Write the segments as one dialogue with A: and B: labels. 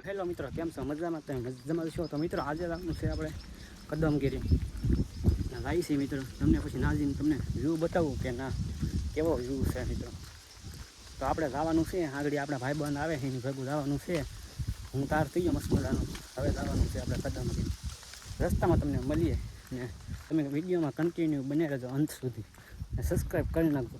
A: Hello મિત્રો, કેમ છો? મજામાં? તમે મજામાં છો? તો મિત્રો આજે આવવાનું છે આપણે કદમગીરી લાવી છે મિત્રો. તમને પછી નાજીને તમને વ્યૂ બતાવું કે ના કેવો વ્યૂ છે મિત્રો. તો આપણે જવાનું છે આગળ, આપણા ભાઈબંધ આવે એની ભેગું જવાનું છે. હું તાર થઈ ગયો મસ્ત મજાનું. હવે જવાનું છે આપણે કદમગીરી. રસ્તામાં તમને મળીએ ને તમે વિડીયોમાં કન્ટિન્યુ બને રહેજો અંત સુધી ને સબસ્ક્રાઈબ કરી નાખજો.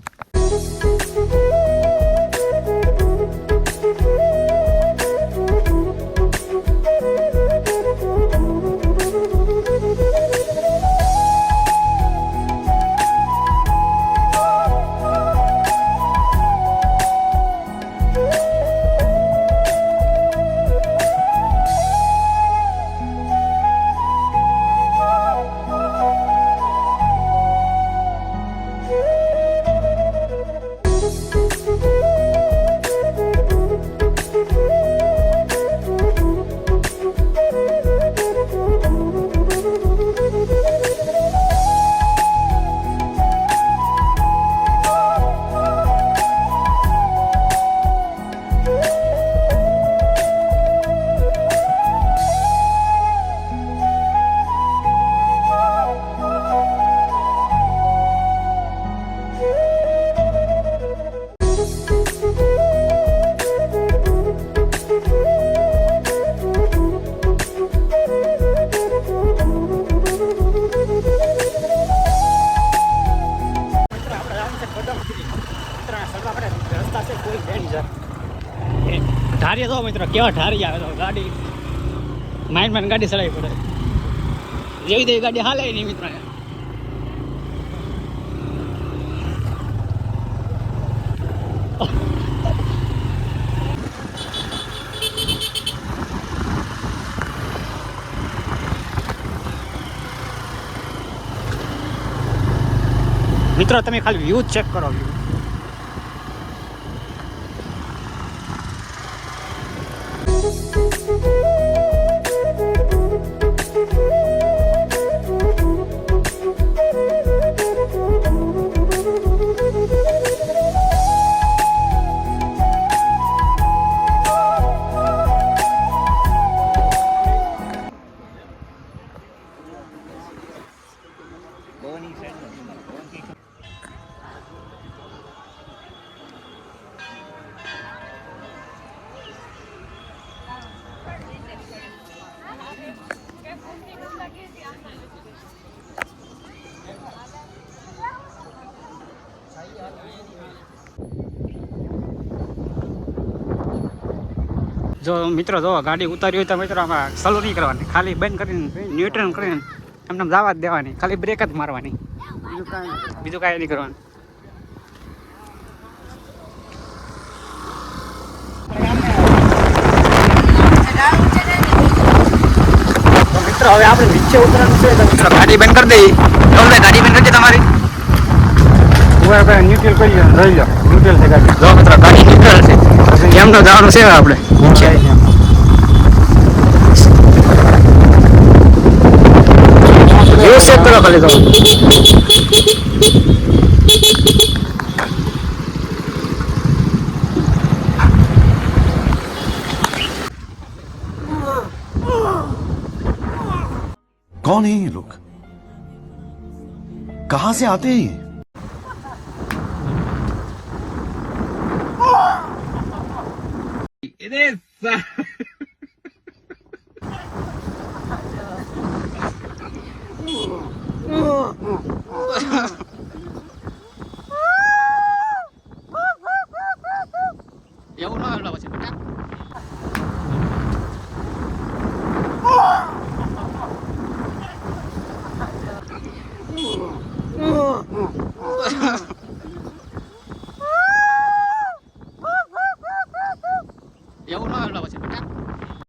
A: ઢારી તો મિત્રો કેવા ઢારી આવે તો ગાડી માઇન્ડ ગાડી ચલાવી પડે જેવી તેવી ગાડી હાલે નહીં મિત્રો. મિત્રો તમે ખાલી વ્યૂ ચેક કરો. વ્યૂ જો મિત્રો જો ગાડી ઉતારી હોય તો મિત્રો આમાં સ્લો નહીં કરવાની, ખાલી બંધ કરીને ન્યુટ્રલ કરીને એમને જવા જ દેવાની, ખાલી બ્રેક જ મારવાની, બીજું કાંઈ નહીં કરવાનું. મિત્રો હવે આપણે નીચે ઉતરવાનું છે તો મિત્રો ગાડી બંધ કરી દઈએ. ગાડી બંધ કરી દે તમારી. ન્યુટ્રલ કરી લો, રહી લો ન્યુટ્રલ છે ગાડી. જો મિત્રો ગાડી ન્યુટ્રલ છે, એમનો જવાનું છે આપણે. વ્યૂ ચેક કરો ખાલી તો.
B: कौन है ये लोग? कहां से आते हैं?
A: એવું ના એટલે પછી બેટા